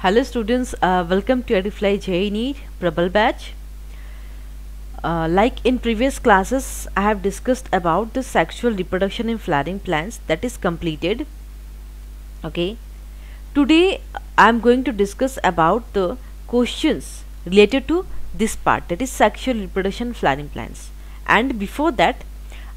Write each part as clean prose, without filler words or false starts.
Hello students, welcome to Edifly JEE NEET Prabal batch. Like in previous classes, I have discussed about the sexual reproduction in flowering plants that is completed. Okay. Today I am going to discuss about the questions related to this part, that is sexual reproduction in flowering plants. And before that,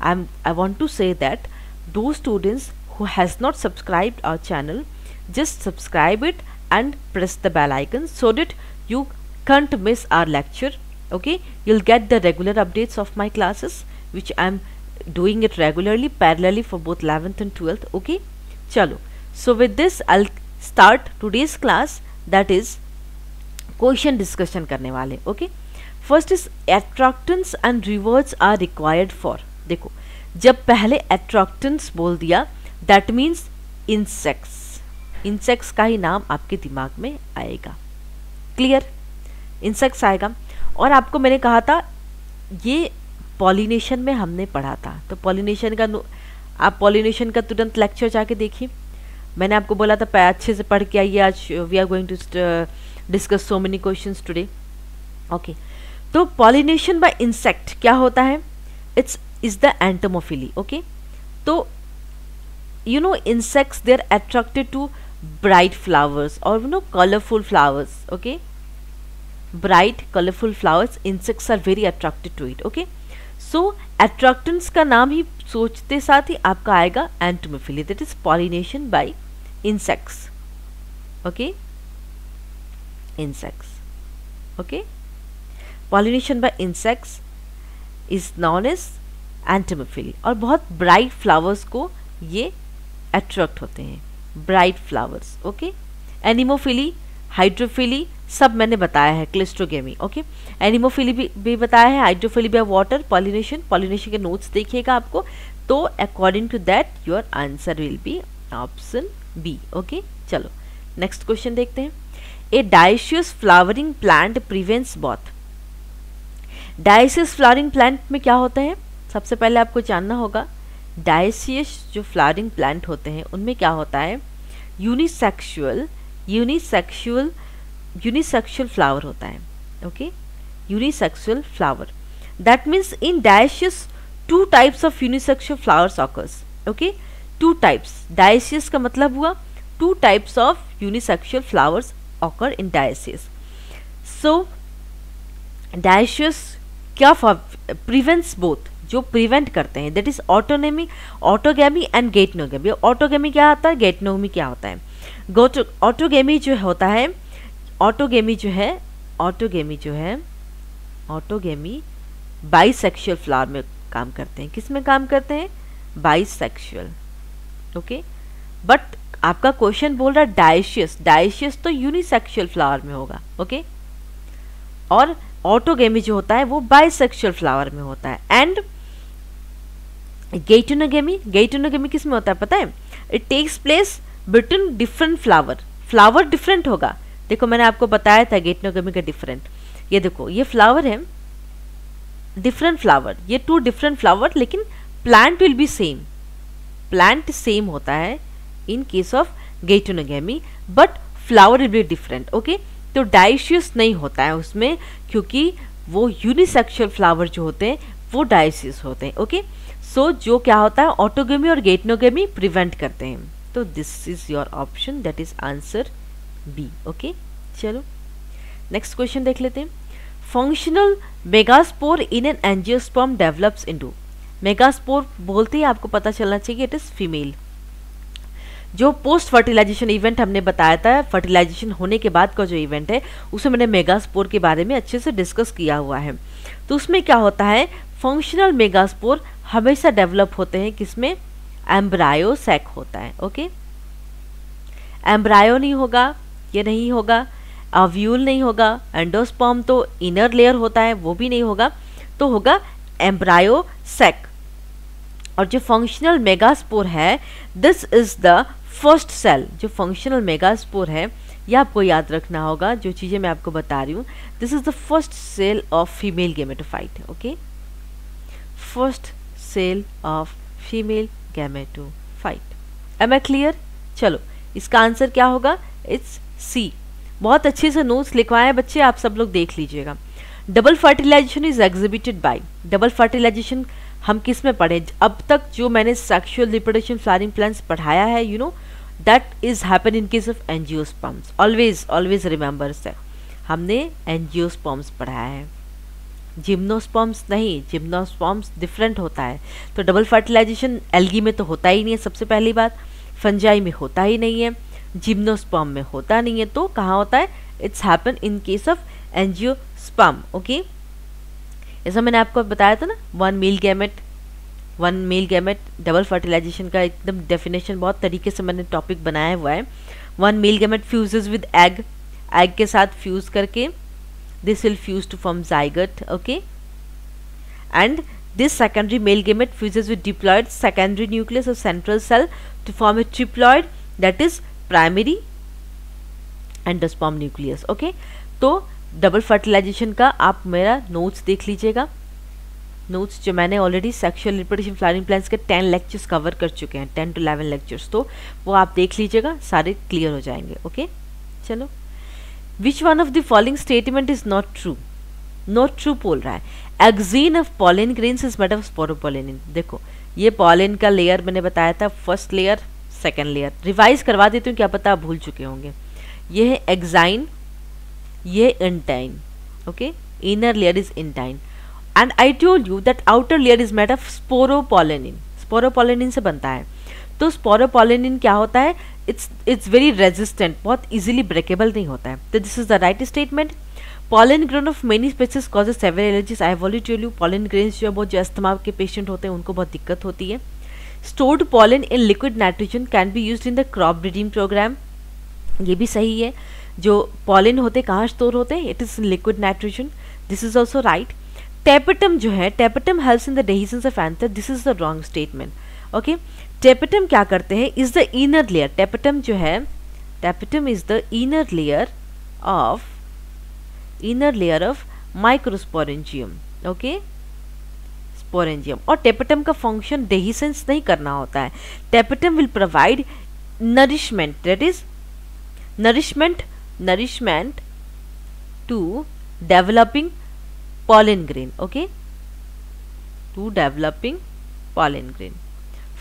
I want to say that those students who has not subscribed our channel, just subscribe it and press the bell icon so that you can't miss our lecture. Okay, you'll get the regular updates of my classes, which I'm doing it regularly parallelly for both 11th and 12th. Okay, chalo. So with this I'll start today's class, that is question discussion करने वाले. Okay, first is attractants and rewards are required for. देखो, जब पहले एट्रैक्टेंट्स बोल दिया that means insects. Insects का ही नाम आपके दिमाग में आएगा. क्लियर, इंसेक्ट्स आएगा. और आपको मैंने कहा था ये पॉलिनेशन में हमने पढ़ा था, तो पॉलिनेशन का आप पॉलिनेशन का तुरंत लेक्चर जाके देखिए. मैंने आपको बोला था अच्छे से पढ़ के आइए, आज we are going to discuss so many questions today. Okay, तो पॉलिनेशन बाय इंसेक्ट क्या होता है? It's is the entomophily. Okay, तो you know insects, they are attracted to bright flowers or colorful flowers. Okay, bright colorful flowers, insects are very attracted to it. Okay, so attractants का नाम ही सोचते साथ ही आपका आएगा entomophily, that is pollination by insects. Okay, insects. Okay, pollination by insects is known as entomophily. और बहुत bright flowers को ये अट्रैक्ट होते हैं, bright flowers. Okay, anemophily, hydrophily सब मैंने बताया है, क्लिस्ट्रोगेमी. ओके, एनिमोफिली भी बताया है, हाइड्रोफिली भी वाटर, पॉलिनेशन के नोट्स देखिएगा आपको. तो according to that your answer will be option B. Okay, चलो नेक्स्ट क्वेश्चन देखते हैं. A dioecious flowering plant prevents both. Dioecious flowering plant में क्या होता है? सबसे पहले आपको जानना होगा डायसियस जो फ्लावरिंग प्लांट होते हैं उनमें क्या होता है? यूनिसेक्सुअल फ्लावर होता है. Okay, unisexual flower. That means in dioecious two types of unisexual flowers occurs. Okay, two types. Dioecious का मतलब हुआ two types of unisexual flowers occur in dioecious. So dioecious क्या प्रिवेंट्स बोथ, जो prevent करते हैं, that is autogamy and गेटनोगेमी. Autogamy क्या होता है, गेटनोगेमी क्या होता है? ऑटोगेमी जो होता है, ऑटोगेमी बाइसेक्सुअल फ्लावर में काम करते हैं. किस में काम करते हैं? बाइसेक्सुअल. ओके, बट आपका क्वेश्चन बोल रहा है डायसियस तो यूनिसेक्सुअल फ्लावर में होगा. ओके, और ऑटोगेमी जो होता है वो बाइसेक्सुअल फ्लावर में होता है. एंड गेटोनोगेमी किस में होता है पता है? It takes place between different flower different होगा. देखो मैंने आपको बताया था गेटोनोगेमी का डिफरेंट. ये देखो, ये फ्लावर है, डिफरेंट फ्लावर, ये टू डिफरेंट फ्लावर, लेकिन plant will be same. Plant same होता है in case of geitonogamy, but flower will be different. Okay, तो डायसियस नहीं होता है उसमें, क्योंकि वो यूनिसेक्सुअल फ्लावर जो होते हैं वो डायसियस होते हैं. ओके, सो जो क्या होता है, ऑटोगेमी और गेटनोगेमी प्रिवेंट करते हैं. तो this is your option, that is answer B. Okay, चलो नेक्स्ट क्वेश्चन देख लेते हैं. Functional megaspore in an angiosperm develops into. Megaspore बोलते ही आपको पता चलना चाहिए इट इज फीमेल. जो पोस्ट फर्टिलाइजेशन इवेंट हमने बताया था, फर्टिलाइजेशन होने के बाद का जो इवेंट है, उसमें मैंने मेगास्पोर के बारे में अच्छे से डिस्कस किया हुआ है. तो उसमें क्या होता है, फंक्शनल मेगास्पोर हमेशा डेवलप होते हैं किसमें? एम्ब्रायो सैक होता है. ओके, एम्ब्रायो नहीं होगा, ये नहीं होगा, ओव्यूल नहीं होगा, एंडोस्पर्म तो इनर लेयर होता है वो भी नहीं होगा, तो होगा एम्ब्रायो सैक. और जो फंक्शनल मेगास्पोर है, this is the first cell. जो फंक्शनल मेगास्पोर है, यह आपको याद रखना होगा, जो चीजें मैं आपको बता रही हूँ, this is the first cell of female gametophyte. Okay, first cell of female gametophyte. Am I clear? चलो इसका आंसर क्या होगा? It's C. बहुत अच्छे से नोट्स लिखवाए बच्चे, आप सब लोग देख लीजिएगा। Double fertilization is exhibited by, double fertilization हम किस में पढ़े, अब तक जो मैंने सेक्सुअल रिप्रोडक्शन फ्लावरिंग प्लांट्स पढ़ाया है, you know that is happen in case of angiosperms. Always remember से हमने एंजियोस्पर्म्स पढ़ाया है, जिम्नोस्पर्म्स नहीं, जिम्नोस्पर्म्स डिफरेंट होता है। तो डबल फर्टिलाइजेशन एल्गी में तो होता ही नहीं है, सबसे पहली बात, फंजाई में होता ही नहीं है, जिम्नोस्पर्म में होता नहीं है, तो कहाँ होता है, it's happen in case of angiosperm. Okay, ऐसा मैंने आपको बताया था ना, one male gamete double fertilization का एकदम डेफिनेशन बहुत तरीके से मैंने टॉपिक बनाया हुआ है। One male gamete fuses with egg, egg के साथ फ्यूज करके this will fuse to form zygote, okay, and this secondary male gamete fuses with diploid secondary nucleus of central cell to form a triploid, that is primary endosperm nucleus। okay, तो double fertilization का आप मेरा notes देख लीजिएगा, notes जो मैंने already sexual reproduction flowering plants के 10 lectures cover कर चुके हैं, 10 to 11 लेक्चर्स, तो वो आप देख लीजिएगा, सारे क्लियर हो जाएंगे। ओके, चलो, Which one of the following statement is not true? Not true बोल रहा है, एक्जीन of pollen grains is made of sporopollenin। देखो ये pollen का लेयर मैंने बताया था, first layer second layer, revise करवा देती हूँ, क्या पता आप भूल चुके होंगे। ये है एक्साइन, ये intine, okay, inner layer is intine, and I told you that outer layer is made of sporopollenin, sporopollenin से बनता है। तो स्पोरोपोलेनिन क्या होता है, इट्स वेरी रेजिस्टेंट, बहुत इजीली ब्रेकेबल नहीं होता है। तो this is the right statement. Pollen grain of many species causes several allergies, I have already told you, pollen grains जो है बहुत, जो अस्थमा के पेशेंट होते हैं उनको बहुत दिक्कत होती है। Stored pollen in liquid nitrogen can be used in the crop breeding program, ये भी सही है। जो पॉलन होते कहाँ स्टोर होते हैं, it is in liquid nitrogen, this is also right. Tapetum जो है, tapetum helps in the dehiscence of anther, this is the wrong statement. Okay, tapetum क्या करते हैं, is the inner layer, tapetum जो है, tapetum is the inner layer of microsporangium. Okay, sporangium, और tapetum का function dehiscence नहीं करना होता है, tapetum will provide nourishment, that is nourishment to developing pollen grain, okay, to developing pollen grain।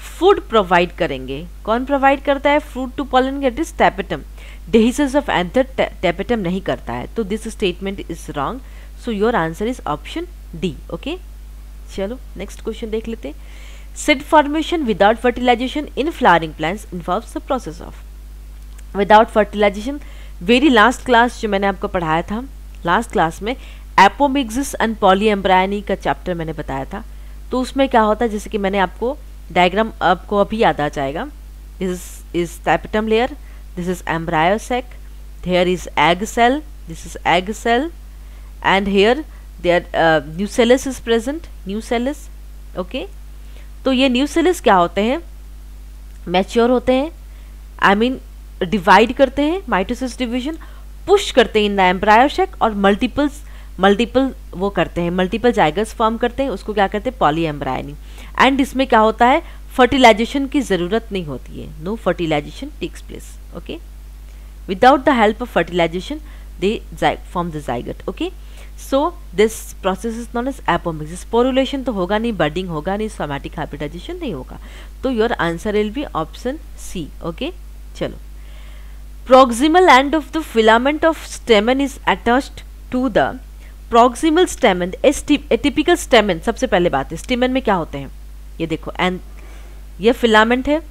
Food provide करेंगे, कौन प्रोवाइड करता है food to pollen grain, it is tapetum, dehiscence of anther tapetum नहीं करता है, तो this statement is wrong, so your answer is option D. Okay, चलो next question देख लेते हैं। Seed formation without fertilization in flowering plants involves the process of, without fertilization, very last class जो मैंने आपको पढ़ाया था, लास्ट क्लास में एपोमिक्सिस एंड पॉलीएम्ब्रायनी का चैप्टर मैंने बताया था। तो उसमें क्या होता है, जैसे कि मैंने आपको डायग्राम आपको अभी याद आ जाएगा, this is tapetum layer, this is embryo sac, here is egg cell, this is egg cell, and here there nucellus is present, nucellus. Okay, तो ये न्यूसेलस क्या होते हैं, मैच्योर होते हैं, आई मीन डिवाइड करते हैं, माइटोसिस डिवीजन, पुश करते हैं इन द एम्ब्रायो सेक, और मल्टीपल वो करते हैं, मल्टीपल जाइगस फॉर्म करते हैं, उसको क्या करते हैं पॉलीएम्ब्रायनी। एंड इसमें क्या होता है, फर्टिलाइजेशन की जरूरत नहीं होती है, no fertilization takes place. Okay, without the help of fertilization they form the zygote. Okay, so this process is known as apomixis. Sporulation तो होगा नहीं, बर्डिंग होगा नहीं, सोमैटिक हाइब्रिडाइजेशन नहीं होगा, तो your answer will be option C. Okay, चलो, proximal end of the filament of stamen is attached to the proximal stamen, a typical stamen। सबसे पहले बात है, stamen में क्या होते हैं, ये देखो, ये फिलामेंट है,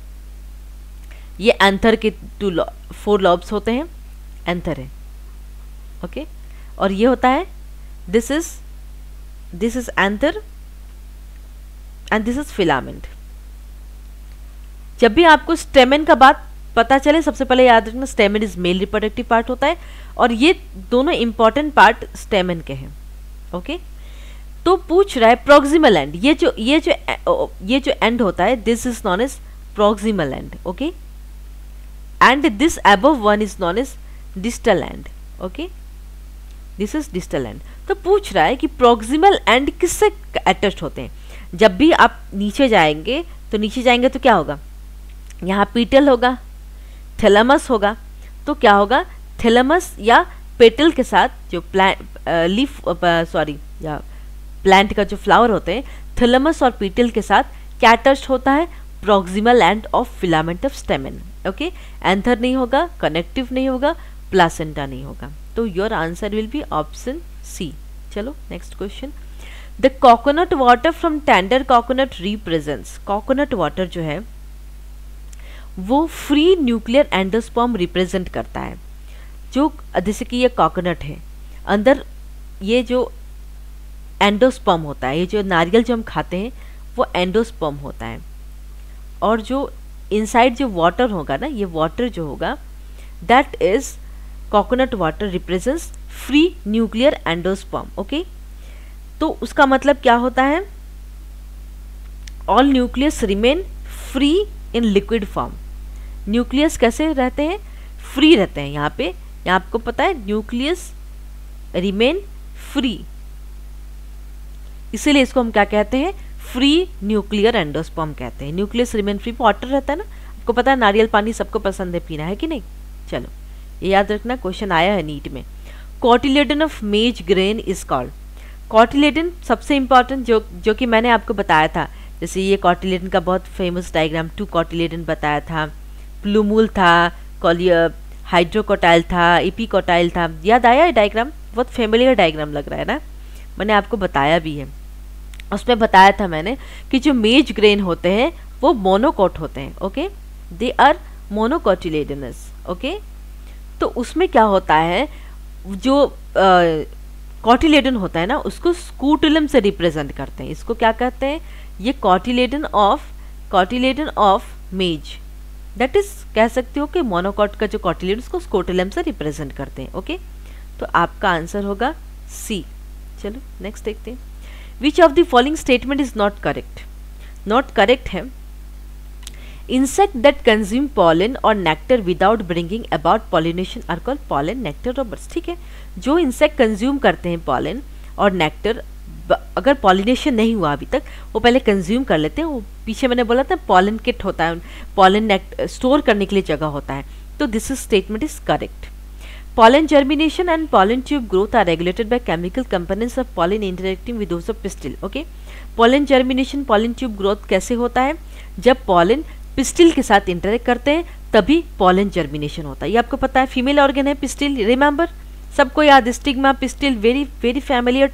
ये एंथर के 4 लॉब्स होते हैं, एंथर है, ओके, और ये होता है, this is anther and this is filament. जब भी आपको स्टेमेन का बात पता चले, सबसे पहले याद रखना stamen is male reproductive part होता है, और ये दोनों इंपॉर्टेंट पार्ट स्टेमेन के हैं। ओके, तो पूछ रहा है प्रोक्सिमल एंड, ये जो एंड होता है, this is known as proximal end. Okay, and this above one is known as distal end. Okay, this is distal end. तो पूछ रहा है कि प्रोक्सिमल एंड किससे अटैच होते हैं। जब भी आप नीचे जाएंगे तो क्या होगा, यहाँ पीटल होगा, थैलेमस होगा, तो क्या होगा, थैलेमस या पेटल के साथ, जो प्लांट का जो फ्लावर होते हैं, थैलेमस और पेटल के साथ क्या अटैच्ड होता है? Proximal end of filament of stamen. Okay, anther नहीं होगा, कनेक्टिव नहीं होगा, प्लासेंटा नहीं होगा। तो your answer will be option C. चलो next question. The coconut water from tender coconut represents, coconut water जो है वो फ्री न्यूक्लियर एंडोस्पर्म रिप्रेजेंट करता है। जो जैसे कि ये कोकोनट है, अंदर ये जो एंडोस्पर्म होता है, ये जो नारियल जो हम खाते हैं वो एंडोस्पर्म होता है, और जो इनसाइड जो वाटर होगा ना, ये वाटर जो होगा that is coconut water represents free nuclear endosperm. Okay, तो उसका मतलब क्या होता है? All nucleus remain free in liquid form. Nucleus कैसे रहते हैं? फ्री रहते हैं। यहाँ पे यहाँ आपको पता है न्यूक्लियस रिमेन फ्री, इसीलिए इसको हम क्या कहते हैं? फ्री न्यूक्लियर एंडोस्पर्म कहते हैं। न्यूक्लियस रिमेन फ्री, वाटर रहता है ना, आपको पता है नारियल पानी सबको पसंद है पीना, है कि नहीं? चलो ये याद रखना, क्वेश्चन आया है नीट में। कॉटिलेडन ऑफ मेज ग्रेन इज कॉल्ड, कॉटिलेडन सबसे इंपॉर्टेंट जो कि मैंने आपको बताया था, जैसे ये कॉटिलेडन का बहुत फेमस डायग्राम 2 कॉटिलेडन बताया था, प्लूमूल था, हाइड्रोकोटाइल था, इपीकोटाइल था, याद आया है डायग्राम? बहुत फेमिलियर डायग्राम लग रहा है ना, मैंने आपको बताया भी है। उसमें बताया था मैंने कि जो मेज ग्रेन होते हैं वो मोनोकोट होते हैं। Okay, they are monocotyledonous. Okay, तो उसमें क्या होता है, जो कॉटिलेडन होता है ना उसको स्कूटुलम से रिप्रेजेंट करते हैं। इसको क्या कहते हैं? ये कॉटिलेडन ऑफ मेज, दैट इज कह सकते हो कि मोनोकॉट का जो कॉटिलेडन उसको स्कूटुलम से रिप्रेजेंट करते हैं। ओके, तो आपका आंसर होगा सी। चलो नेक्स्ट देखते हैं। Which of the following statement is not correct? Not correct है, इंसेक्ट दैट कंज्यूम पॉलन और nectar without bringing about pollination are called pollen nectar robbers. ठीक है, जो इंसेक्ट कंज्यूम करते हैं पॉलन और नेक्टर, अगर पॉलिनेशन नहीं हुआ अभी तक, वो पहले कंज्यूम कर लेते हैं। वो पीछे मैंने बोला था पॉलन किट होता है, पॉलन नेक्टर स्टोर करने के लिए जगह होता है। तो this statement is correct. Pollen germination and pollen tube growth are regulated by chemical components of pollen interacting with those of pistil. Okay, pollen germination, pollen tube growth कैसे होता है? जब pollen pistil के साथ इंटरेक्ट करते हैं तभी pollen germination होता है। ये आपको पता है, फीमेल ऑर्गन है pistil, रिमेंबर, सबको याद, stigma, pistil, very very familiar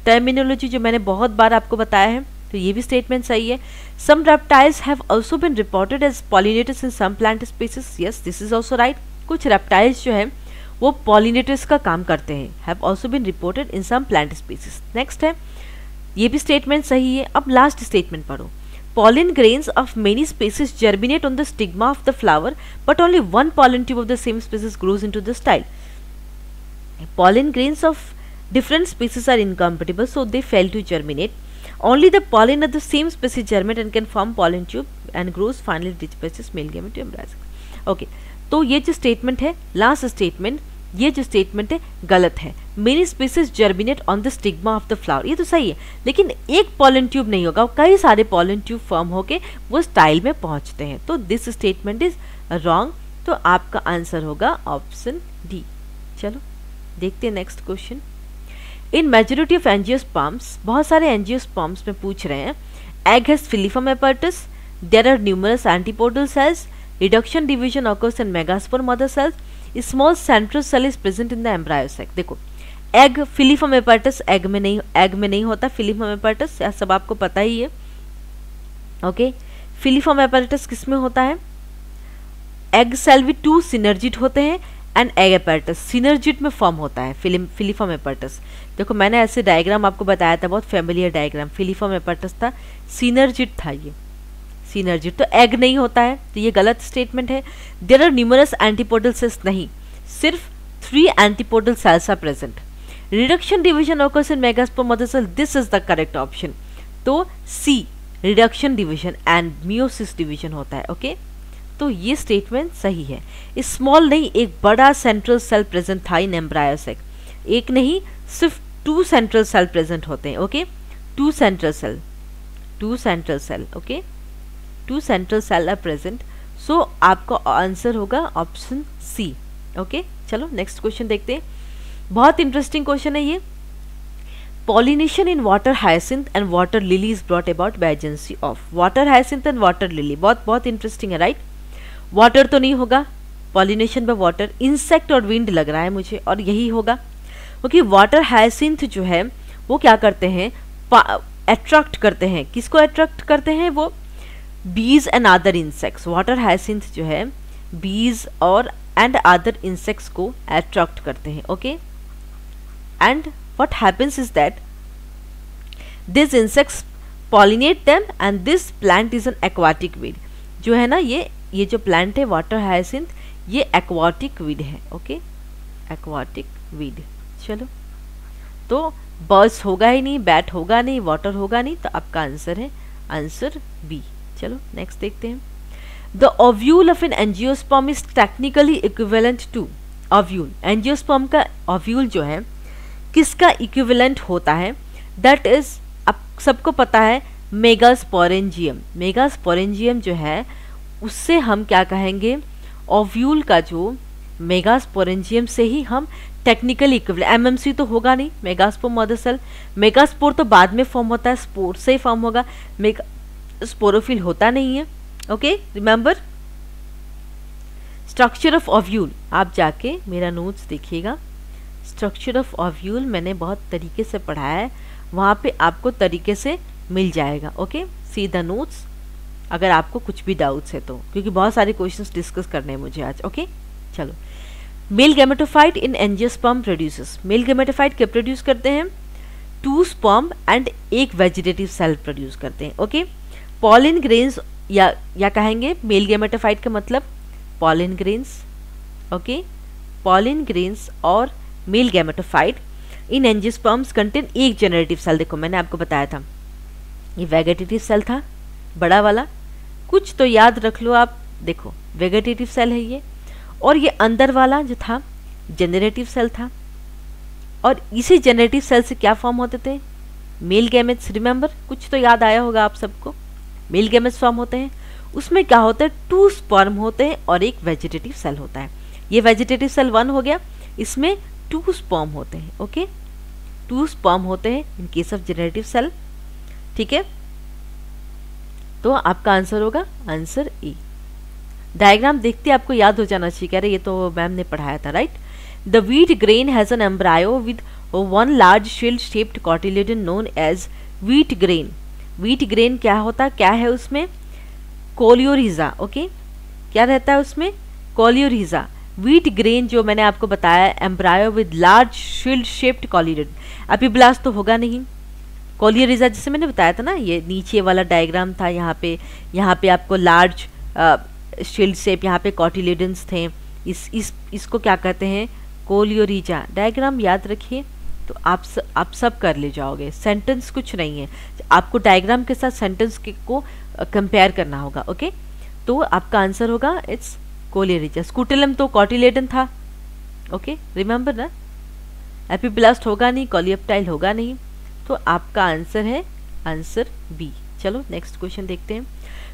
terminology जो मैंने बहुत बार आपको बताया है। तो ये भी स्टेटमेंट सही है। Some reptiles have also been reported as pollinators in some plant species. Yes, this is also right. कुछ रेप्टाइल्स जो है वो पॉलिनेटर्स का काम करते हैं, have also been reported in some plant species. Next है, ये भी स्टेटमेंट सही है। अब लास्ट स्टेटमेंट पढ़ो। Pollen grains of many species germinate on the stigma of the flower, but only one pollen tube of the same species grows into the style. Pollen grains of different species are incompatible, so they fail to germinate. Only the pollen of the same species germinate and can form pollen tube and grows finally disperses male gamete to embryo. Okay, तो ये जो statement है, last statement, ये जो statement है गलत है। Many species germinate on the stigma of the flower, ये तो सही है, लेकिन एक पॉलन ट्यूब नहीं होगा, कई सारे पॉलन ट्यूब फॉर्म होके वो स्टाइल में पहुंचते हैं। तो दिस स्टेटमेंट इज रॉन्ग। तो आपका आंसर होगा ऑप्शन डी। चलो देखते हैं next question. In majority of angiosperms, बहुत सारे एंजियोस्पर्म्स में पूछ रहे हैं, egg has filiform apparatus, there are numerous antipodal cells, reduction division occurs in megaspore mother cells, small central cell is present in the embryo sac। देखो egg, filiform एपर्टस egg में नहीं होता, फिलिफॉर्म एपर्टस सब आपको पता ही है। ओके, फिलिफॉर्म एपर्टस किस में होता है? एग सेल विद 2 सिनर्जिड होते हैं एंड एग एपर्टस सिनर्जिड में फॉर्म होता है फिलिफॉर्म एपर्टस। देखो मैंने ऐसे डायग्राम आपको बताया था, बहुत फेमिलियर डायग्राम, फिलिफॉर्म एपर्टस था, सिनर्जिड था ये, सिनर्जिड, तो एग नहीं होता है, तो ये गलत स्टेटमेंट है। There are numerous antipodal cells, नहीं, सिर्फ 3 antipodal cells are present. Reduction division occurs in megaspore mother cell, this is the correct option. तो C, reduction division and meiosis division होता है। ओके, तो ये स्टेटमेंट सही है। स्मॉल नहीं, एक बड़ा सेंट्रल सेल प्रेजेंट था इन एम्ब्रायो सेक, एक नहीं सिर्फ 2 सेंट्रल सेल प्रेजेंट होते हैं। Okay, 2 central cell, okay, 2 central cell are present. So आपका आंसर होगा ऑप्शन सी। ओके, चलो नेक्स्ट क्वेश्चन देखते हैं, बहुत इंटरेस्टिंग क्वेश्चन है ये। Pollination in water hyacinth and water lily is brought about by agency of. Water hyacinth and water lily बहुत बहुत इंटरेस्टिंग है, राइट। वाटर तो नहीं होगा, पॉलिनेशन बाय वाटर, इंसेक्ट और विंड लग रहा है मुझे, और यही होगा, क्योंकि वाटर हायसिंथ जो है वो क्या करते हैं, अट्रैक्ट करते हैं, किसको अट्रैक्ट करते हैं, वो बीज and other insects. Water hyacinth जो है बीज और एंड अदर इंसेक्ट्स को अट्रैक्ट करते हैं, okay. And what happens is that this insects pollinate them and this plant is an aquatic weed. जो है ना ये जो प्लांट है वाटर हायसिंथ, ये एक्वाटिक वीड है, ओके, एक्वाटिक वीड। चलो, तो बर्ड्स होगा ही नहीं, बैट होगा नहीं, वाटर होगा नहीं, तो आपका आंसर है आंसर बी। चलो नेक्स्ट देखते हैं। The ovule of an angiosperm is technically equivalent to. Ovule, angiosperm का ओव्यूल जो है किसका इक्विवेलेंट होता है, दैट इज, आप सबको पता है, मेगास्पोरेंजियम। मेगास्पोरेंजियम जो है उससे हम क्या कहेंगे, ओव्यूल का जो मेगास्पोरेंजियम से ही हम टेक्निकली इक्विवेलेंट, एमएमसी तो होगा नहीं, मेगास्पोर मदर सेल, मेगास्पोर तो बाद में फॉर्म होता है, स्पोर से ही फॉर्म होगा, स्पोरोफिल होता नहीं है, okay. Remember structure of ovule, आप जाके मेरा नोट्स देखिएगा, स्ट्रक्चर ऑफ ओव्यूल मैंने बहुत तरीके से पढ़ाया है, वहाँ पे आपको तरीके से मिल जाएगा, ओके। सी द नोट्स अगर आपको कुछ भी डाउट्स है तो, क्योंकि बहुत सारे क्वेश्चंस डिस्कस करने हैं मुझे आज, ओके। चलो, male gametophyte in angiosperm produces. Male gametophyte क्या प्रोड्यूस करते हैं, 2 sperm and 1 vegetative cell produce करते हैं, ओके। पॉलिन ग्रेन्स या कहेंगे मेल गैमेटोफाइट का मतलब pollen grains, okay. Pollen grains और male gametophyte in angiosperms contain 1 generative cell. देखो मैंने आपको बताया था ये वेजिटेटिव सेल था बड़ा वाला, कुछ तो याद रख लो आप, देखो वेजिटेटिव सेल है ये, और ये अंदर वाला जो था जेनरेटिव सेल था, और इसी जेनरेटिव सेल से क्या फॉर्म होते थे, मेल गैमेट्स। रिमेंबर, कुछ तो याद आया होगा आप सबको, मेल गैमेट्स फॉर्म होते हैं, उसमें क्या होता है, 2 स्पर्म होते हैं और 1 वेजिटेटिव सेल होता है। ये वेजिटेटिव सेल 1 हो गया, इसमें 2 स्पर्म होते हैं, ओके, 2 स्पर्म होते हैं in case of generative cell, ठीक है। तो आपका आंसर होगा आंसर ए। डायग्राम देखते आपको याद हो जाना चाहिए, कह रहे ये तो मैम ने पढ़ाया था, right. The wheat grain has an embryo with 1 large shield shaped cotyledon known as wheat grain. Wheat grain क्या होता, क्या है उसमें, कोलियोरिजा, ओके, क्या रहता है उसमें, कोलियोरिजा। वीट ग्रेन जो मैंने आपको बताया, embryo with large shield shaped cotyledon, epiblast तो होगा नहीं, कोलियोरिजा जैसे मैंने बताया था ना, ये नीचे वाला डायग्राम था, यहाँ पे आपको लार्ज शील्ड शेप, यहाँ पे कॉटिलेडन्स थे, इसको क्या कहते हैं, कोलियोरिजा। डायग्राम याद रखिए तो आप सब कर ले जाओगे, सेंटेंस कुछ नहीं है, आपको डायग्राम के साथ सेंटेंस को कंपेयर करना होगा, ओके। तो आपका आंसर होगा इट्स कोलियोरिजा। स्कूटेलम तो कॉटिलेडन था, ओके, रिमेंबर ना, एपिब्लास्ट होगा नहीं, कोलियोप्टाइल होगा नहीं, तो आपका आंसर है आंसर बी। चलो नेक्स्ट क्वेश्चन देखते हैं।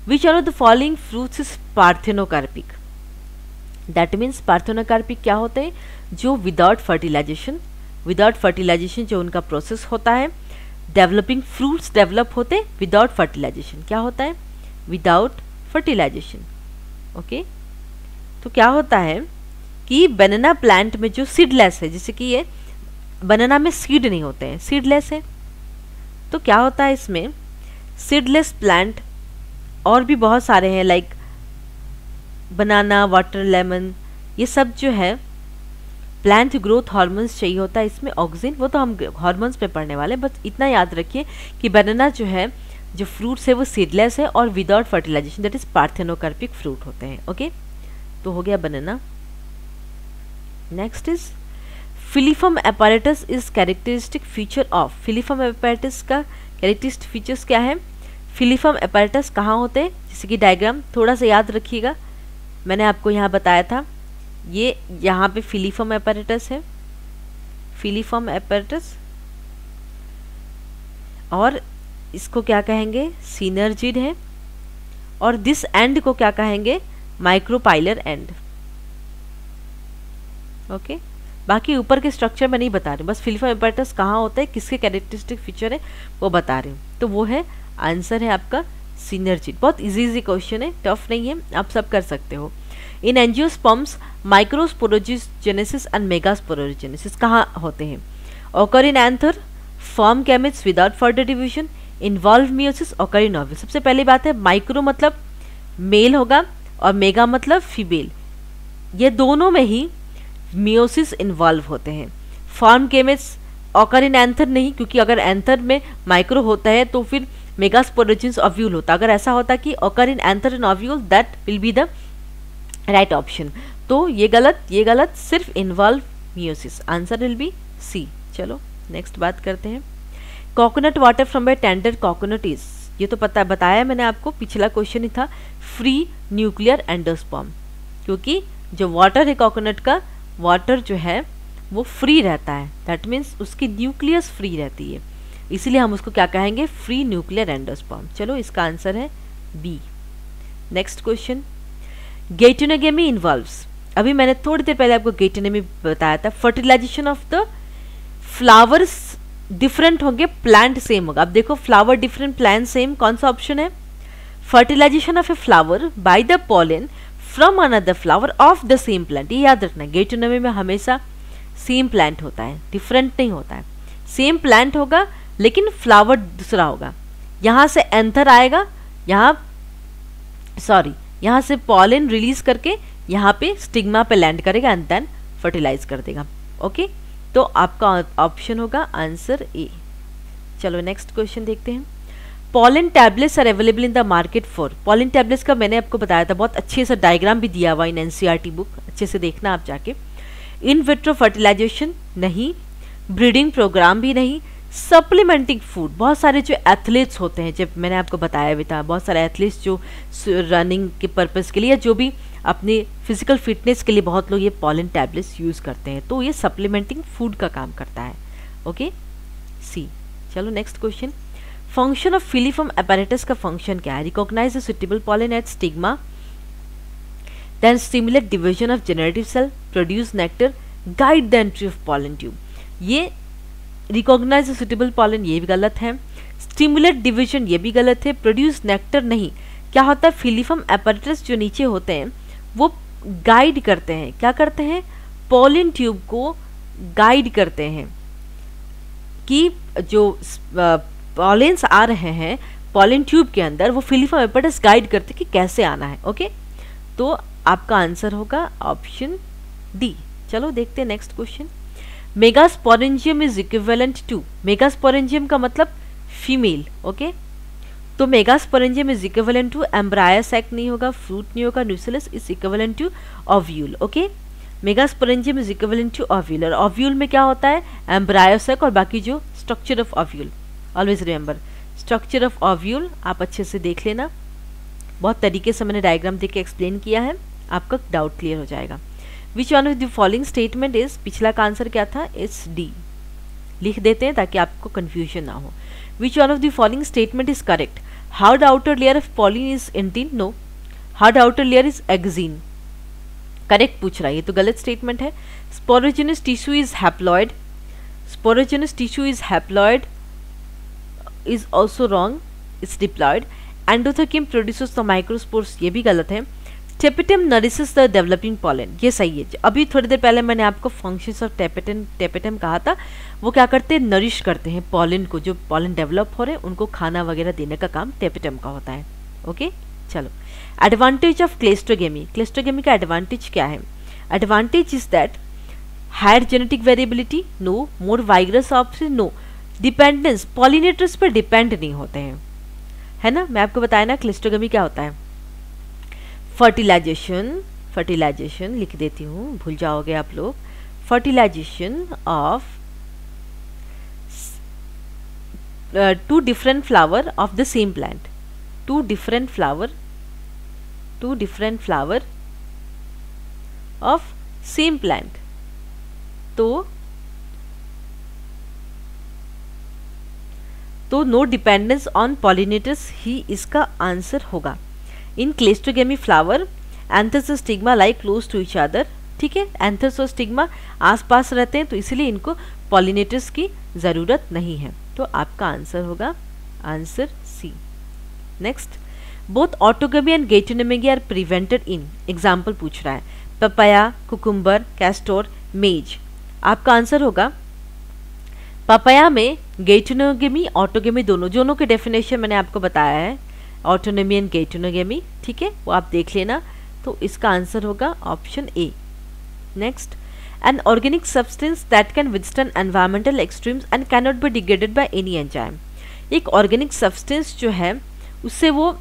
Which are the following fruits is parthenocarpic. That means parthenocarpic क्या होते हैं, जो विदाउट फर्टिलाइजेशन जो उनका प्रोसेस होता है, डेवलपिंग फ्रूट्स डेवलप होते हैं विदाउट फर्टिलाइजेशन। क्या होता है, विदाउट फर्टिलाइजेशन, ओके। तो क्या होता है कि बनाना प्लांट में जो सीडलेस है, जैसे कि ये बनाना में सीड नहीं होते हैं, सीडलेस है, तो क्या होता है इसमें, सीडलेस प्लांट और भी बहुत सारे हैं, लाइक बनाना, वाटर लेमन, ये सब जो है प्लांट ग्रोथ हार्मोन्स चाहिए होता है इसमें, ऑक्सिन, वो तो हम हार्मोन्स पे पढ़ने वाले, बस इतना याद रखिए कि बनाना जो है, जो फ्रूट्स है वो सीडलेस है और without fertilization, that is parthenocarpic fruit होते हैं, ओके। तो हो गया banana. Next is filiform apparatus is characteristic feature of. Filiform apparatus का कैरेक्टरिस्टिक फीचर्स क्या है, फिलीफॉर्म apparatus कहाँ होते हैं, जैसे कि डायग्राम थोड़ा सा याद रखिएगा, मैंने आपको यहाँ बताया था, ये यहाँ पे फिलीफॉर्म apparatus है, फिलीफॉर्म apparatus, और इसको क्या कहेंगे, सिनर्जिड है, और दिस एंड को क्या कहेंगे, माइक्रोपाइलर एंड, ओके, बाकी ऊपर के स्ट्रक्चर में नहीं बता रही, बस फिलिफॉर्म एपैरेटस कहाँ होता है, किसके कैरेक्टरिस्टिक फीचर है वो बता रही हूँ। तो वो है आंसर है आपका सिनर्जी। बहुत इजी क्वेश्चन है, टफ नहीं है, आप सब कर सकते हो। In angiosperms microsporogenesis and megasporogenesis कहाँ होते हैं? Occur in anther, form gametes without further division, involve meiosis, occur in ovule. सबसे पहली बात है माइक्रो मतलब मेल होगा और मेगा मतलब फीमेल, ये दोनों में ही मियोसिस इन्वॉल्व होते हैं। Form gametes occur in anther नहीं, क्योंकि अगर एंथर में माइक्रो होता है तो फिर मेगास्पोरोजेंस ओव्यूल होता। अगर ऐसा होता कि occur in anther and ovule, that will be the right option. तो ये गलत, सिर्फ involve meiosis, answer will be C. चलो नेक्स्ट बात करते हैं। Coconut water from a tender coconut is, ये तो पता बताया मैंने आपको, पिछला क्वेश्चन ही था, फ्री न्यूक्लियर एंडोस्पर्म, क्योंकि जो वाटर है कोकोनट का, वाटर जो है वो फ्री रहता है, दैट मीन्स उसकी न्यूक्लियस फ्री रहती है, इसीलिए हम उसको क्या कहेंगे, फ्री न्यूक्लियर एंडोस्पर्म। चलो इसका आंसर है B. Next question, geitonogamy involves, अभी मैंने थोड़ी देर पहले आपको गेटोनोमी बताया था, fertilization of the flowers different होंगे, प्लांट सेम होगा। अब देखो फ्लावर डिफरेंट, प्लांट सेम, कौन सा ऑप्शन है? Fertilization of a flower by the pollen from another flower of the same plant, ये याद रखना, गेटोनोमी में हमेशा सेम प्लांट होता है, डिफरेंट नहीं होता है। सेम प्लांट होगा लेकिन फ्लावर दूसरा होगा। यहाँ से एंथर आएगा, यहाँ से पॉलन रिलीज करके यहाँ पे स्टिग्मा पे लैंड करेगा एंड देन फर्टिलाइज कर देगा। ओके, तो आपका ऑप्शन होगा आंसर ए। चलो नेक्स्ट क्वेश्चन देखते हैं। Pollen tablets are available in the market for, pollen tablets का मैंने आपको बताया था, बहुत अच्छे से डायग्राम भी दिया हुआ इन एनसीईआरटी बुक, अच्छे से देखना आप जाके। इन विट्रो फर्टिलाइजेशन नहीं, ब्रीडिंग प्रोग्राम भी नहीं, सप्लीमेंटिंग फूड, बहुत सारे जो एथलीट्स होते हैं, जब मैंने आपको बताया भी था, बहुत सारे एथलीट्स जो रनिंग के पर्पज़ के लिए, जो भी अपनी फिजिकल फिटनेस के लिए बहुत लोग ये पॉलन टैबलेट्स यूज़ करते हैं, तो ये सप्लीमेंटिंग फूड का काम करता है। Okay, C. चलो next question, function of filiform apparatus का फंक्शन क्या है? Recognize the suitable pollen at stigma, then stimulate division of generative cell, produce nectar, guide the entry of pollen tube. ये recognize the suitable pollen, ये भी गलत है। Stimulate division, ये भी गलत है। प्रोड्यूस नेक्टर नहीं। क्या होता है, फिलिफॉर्म एपैरेटस जो नीचे होते हैं वो गाइड करते हैं, क्या करते हैं, पॉलन ट्यूब को गाइड करते हैं कि जो पॉलेंस आ रहे हैं पॉलन ट्यूब के अंदर, वो फिलिफॉर्म एपैरेटस गाइड करते हैं कि कैसे आना है। ओके, तो आपका आंसर होगा ऑप्शन डी। चलो देखते हैं next question. Megasporangium is equivalent to, megasporangium का मतलब फीमेल। ओके, तो megasporangium is equivalent to, embryo sac नहीं होगा, फ्रूट नहीं होगा, nucellus is equivalent to ovule. Okay, megasporangium is equivalent to ovule, और ओव्यूल में क्या होता है, एम्ब्रायो सैक और बाकी जो structure of ovule. Always remember, structure of ovule आप अच्छे से देख लेना, बहुत तरीके से मैंने डायग्राम देके एक्सप्लेन किया है, आपका डाउट क्लियर हो जाएगा। विच one of the following statement is, पिछला का आंसर क्या था, इट्स डी, लिख देते हैं ताकि आपको कंफ्यूजन ना हो। Which one of the following statement is correct, hard outer layer of pollen is intine, no, hard outer layer is exine, correct पूछ रहा है, ये तो गलत स्टेटमेंट है। Sporogenous tissue is haploid, sporogenous tissue is haploid is also wrong, it's diploid. Endothecium produces the microspores, ये भी गलत है। Tapetum nourishes the developing pollen, ये सही है। अभी थोड़ी देर पहले मैंने आपको फंक्शंस ऑफ टेपिटम कहा था, वो क्या करते हैं, नरिश करते हैं पॉलन को, जो पॉलन डेवलप हो रहे हैं उनको खाना वगैरह देने का काम टेपिटम का होता है। ओके, चलो एडवांटेज ऑफ क्लेस्ट्रोगेमी, क्लेस्ट्रोगेमी का एडवांटेज क्या है? Advantage is that higher genetic variability, no, more vigorous option, no, dependence, pollinators पर डिपेंड नहीं होते हैं, है ना। मैं आपको बताया ना क्लेस्ट्रोगेमी क्या होता है। फर्टिलाइजेशन, फर्टिलाइजेशन लिख देती हूँ, भूल जाओगे आप लोग। Fertilization of two different flower of the same plant, two different flower of same plant, तो नो डिपेंडेंस ऑन पॉलिनेटर्स ही इसका आंसर होगा। In cleistogamy flower anthers stigma lie close to each other, ठीक है, एंथर्स और stigma आसपास रहते हैं, तो इसलिए इनको पॉलिनेटर्स की ज़रूरत नहीं है। तो आपका आंसर होगा answer C. Next, both autogamy and gastronomy are prevented in, example पूछ रहा है, पपाया, कुकुम्बर, कैस्टोर, मेज। आपका आंसर होगा पपाया में गैस्ट्रोनोमी ऑटोगमी दोनों के डेफिनेशन मैंने आपको बताया है, ऑटोनोमी एंड गैस्ट्रोनोमी, ठीक है, वो आप देख लेना। तो इसका आंसर होगा option A. Next, an organic substance that can withstand environmental extremes and can not be degraded by any enzyme. एक ऑर्गेनिक सब्सटेंस जो है उससे वो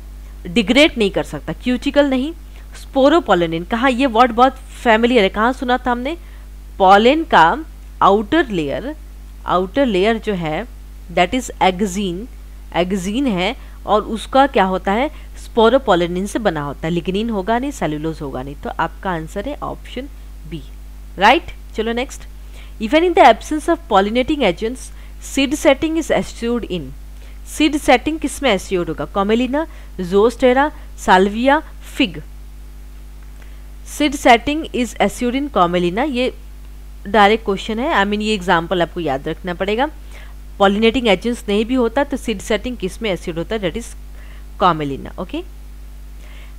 डिग्रेड नहीं कर सकता, क्यूटिकल नहीं। स्पोरोपोलिन, कहाँ ये वर्ड बहुत फैमिलियर है, कहाँ सुना था हमने, पॉलन का आउटर लेयर जो है दैट इज एग्जीन है, और उसका क्या होता है, स्पोरोपोलिन से बना होता है, लिग्निन होगा नहीं, सेलुलोज होगा नहीं। तो आपका आंसर है ऑप्शन बी, राइट। चलो next, even in the absence of pollinating agents seed setting is assured in. Seed setting किसमें एस्योर्ड होगा, Commelina, Zostera, Salvia, fig. Seed setting is assured in Commelina, ये direct question है, I mean ये example आपको याद रखना पड़ेगा। Pollinating agents नहीं भी होता तो सीड सेटिंग किसमें एसिड होता है, that is commelina, okay.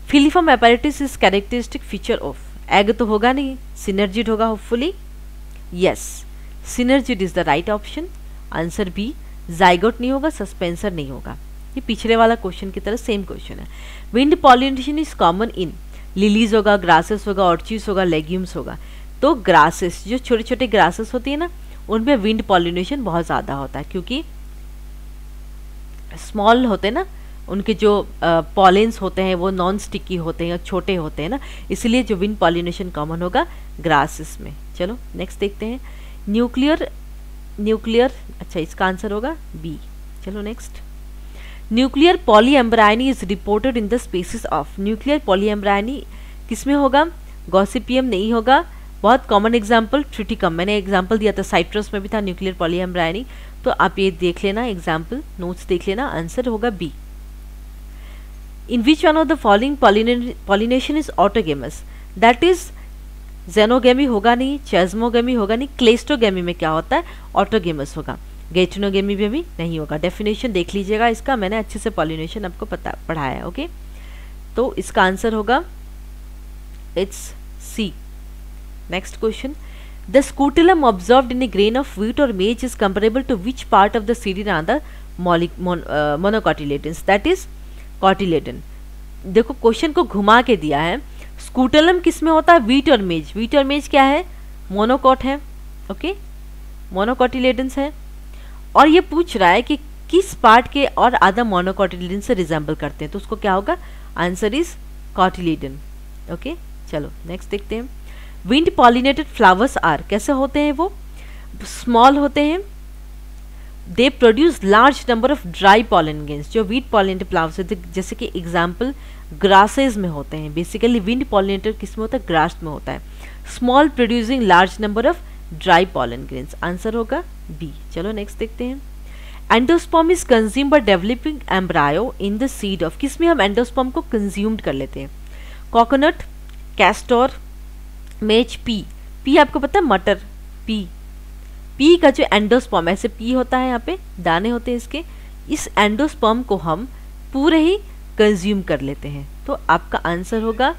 Filiform apparatus is characteristic feature of, egg तो होगा नहीं, सिनर्जिड होगा hopefully, yes, synergid is the right option, answer B. Zygote नहीं होगा, सस्पेंसर नहीं होगा, ये पिछले वाला क्वेश्चन की तरह सेम क्वेश्चन है। Wind pollination is common in, lilies होगा, ग्रासेस होगा, ऑर्चिड्स होगा, लेग्यूम्स होगा। तो ग्रासेस, जो छोटे छोटे ग्रासेस होती है ना, उनमें विंड पॉलिनेशन बहुत ज़्यादा होता है, क्योंकि स्मॉल होते हैं ना, उनके जो पॉलेंस होते हैं वो नॉन स्टिकी होते हैं, छोटे होते हैं ना, इसलिए जो विंड पॉलिनेशन कॉमन होगा ग्रासेस में। चलो नेक्स्ट देखते हैं, न्यूक्लियर, अच्छा इसका आंसर होगा बी। चलो next, nuclear polyembryony is reported in the species of. Nuclear polyembryony किसमें होगा, गॉसिपियम नहीं होगा, बहुत कॉमन एग्जाम्पल ट्रिटिकम, मैंने एग्जाम्पल दिया था, साइट्रस में भी था न्यूक्लियर पॉलीएम्ब्रायनी, तो आप ये देख लेना, एग्जाम्पल नोट्स देख लेना, आंसर होगा B. In which one of the following pollination is autogamous, that is xenogamy होगा नहीं, चेस्मोगेमी होगा नहीं, क्लेस्टोगेमी में क्या होता है, ऑटोगेमस होगा, गैस्ट्रोनोगेमी में भी नहीं होगा। डेफिनेशन देख लीजिएगा इसका, मैंने अच्छे से पॉलिनेशन आपको पढ़ाया है, ओके। तो इसका आंसर होगा it's C. Next question, the scutellum observed in a grain of wheat or maize is comparable to which part of the seed in other monocotyledons, that is cotyledon। देखो question को घुमा के दिया है, scutellum किस में होता है, व्हीट और मेज। व्हीट और मेज क्या है, मोनोकॉट है, ओके, मोनोकॉटिलेडन्स है, और ये पूछ रहा है कि किस पार्ट के और अदर मोनोकॉटिलेडन से रिजेंबल करते हैं, तो उसको क्या होगा, आंसर इज कॉटिलेडन, ओके। चलो नेक्स्ट देखते हैं, विंड पॉलिनेटेड फ्लावर्स आर, कैसे होते हैं वो, स्मॉल होते हैं, they produce large number of dry pollen grains. जो वीट पॉलिनेटेड फ्लावर्स होते हैं, जैसे कि एग्जांपल ग्रासेस में होते हैं, बेसिकली विंड पॉलिनेटेड किस में होता है, ग्रास में होता है, small producing large number of dry pollen grains, answer होगा बी। चलो नेक्स्ट देखते हैं, endosperm is consume by developing embryo in the seed of, किसमें हम एंडोस्पर्म को कंज्यूम्ड कर लेते हैं, कोकोनट, कैस्टोर, मेज, पी आपको पता है, मटर, पी का जो एंडोस्पर्म, ऐसे पी होता है, यहाँ पे दाने होते हैं इसके, इस एंडोस्पर्म को हम पूरे ही कंज्यूम कर लेते हैं, तो आपका आंसर होगा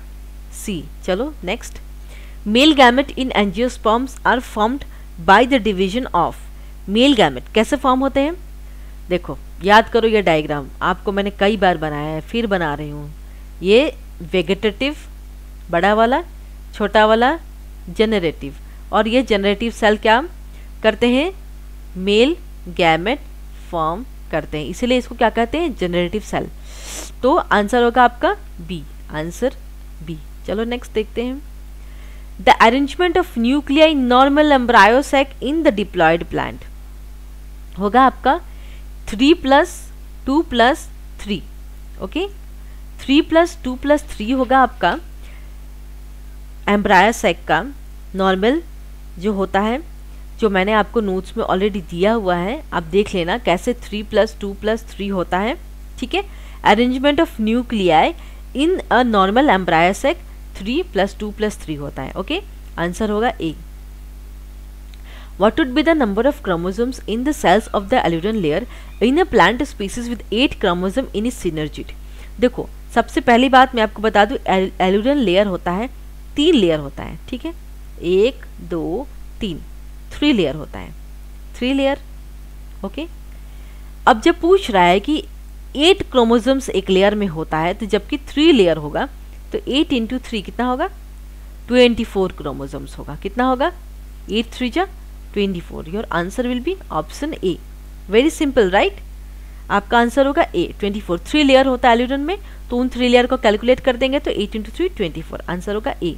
सी। चलो next, male gamete in angiosperms are formed by the division of. Male gamete कैसे फॉर्म होते हैं, देखो याद करो ये डायग्राम, आपको मैंने कई बार बनाया है, फिर बना रही हूँ। ये वेगेटेटिव बड़ा वाला, छोटा वाला जनरेटिव, और ये जनरेटिव सेल क्या करते हैं, मेल गैमेट फॉर्म करते हैं, इसीलिए इसको क्या कहते हैं, जनरेटिव सेल। तो आंसर होगा आपका बी, आंसर बी। चलो नेक्स्ट देखते हैं, the arrangement of nuclei in normal embryo sac in the diploid plant होगा आपका 3+2+3, ओके, 3+2+3 होगा आपका एम्ब्रायो सैक का नॉर्मल जो होता है, जो मैंने आपको नोट्स में ऑलरेडी दिया हुआ है, आप देख लेना कैसे 3+2+3 होता है, ठीक है। Arrangement of nuclei in a normal embryo sac 3+2+3 होता है, ओके। आंसर होगा ए। What would be the number of chromosomes in the cells of the alluvion layer in a plant species with 8 chromosome in its synergid? देखो सबसे पहली बात मैं आपको बता दूं, एलुवियन लेयर होता है 3 लेयर होता है, ठीक है, 1 2 3, 3 लेयर होता है, 3 लेयर। ओके, अब जब पूछ रहा है कि 8 क्रोमोसोम्स एक लेयर में होता है, तो जबकि 3 लेयर होगा तो 8 इंटू 3 कितना होगा, 24 क्रोमोसोम्स होगा। कितना होगा, 8 3 जा 24। Your answer will be option A. Very simple right, आपका आंसर होगा ए 24। 3 लेयर होता है एलुवियन में, तो उन 3 लेयर को कैलकुलेट कर देंगे तो 8 इंटू 3 24, आंसर होगा ए।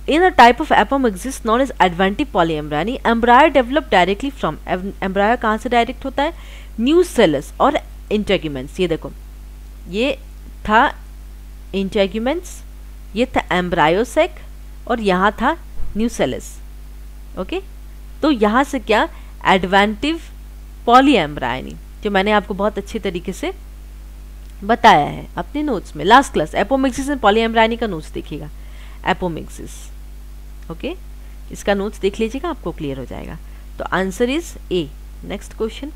In a type of apomixis known as adventitive polyembryony, embryo develop directly from, embryo कहाँ से डायरेक्ट होता है, nucellus और इंटेग्यूमेंट्स। ये देखो, ये था इंटेग्यूमेंट्स, ये था एम्ब्रायोसेक और यहाँ था न्यूसेलस। ओके, तो यहाँ से क्या, एडवेंटिव पॉलीएम्ब्रायनी, जो मैंने आपको बहुत अच्छे तरीके से बताया है अपने नोट्स में लास्ट क्लास। एपोमिक्सिस एंड पॉलीएम्ब्रायनी का नोट्स देखिएगा, एपोमिक्सिस। ओके, इसका नोट्स देख लीजिएगा, आपको क्लियर हो जाएगा। तो answer is A. Next question,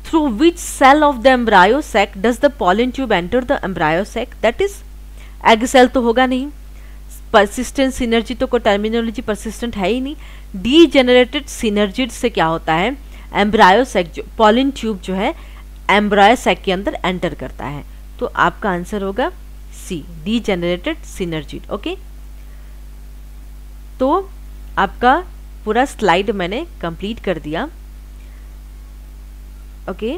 through which cell of the embryo sac does the pollen tube enter the embryo sac? That is egg cell तो होगा नहीं, परसिस्टेंट सिनर्जी तो कोई टर्मिनोलॉजी परसिस्टेंट है ही नहीं। डीजेनरेटेड सिनर्जिड से क्या होता है, एम्ब्रायो सैक जो पॉलन ट्यूब जो है एम्ब्रायो सैक के अंदर एंटर करता है। तो आपका आंसर होगा सी, डीजेनरेटेड सिनर्जिड। ओके, तो आपका पूरा स्लाइड मैंने कंप्लीट कर दिया। ओके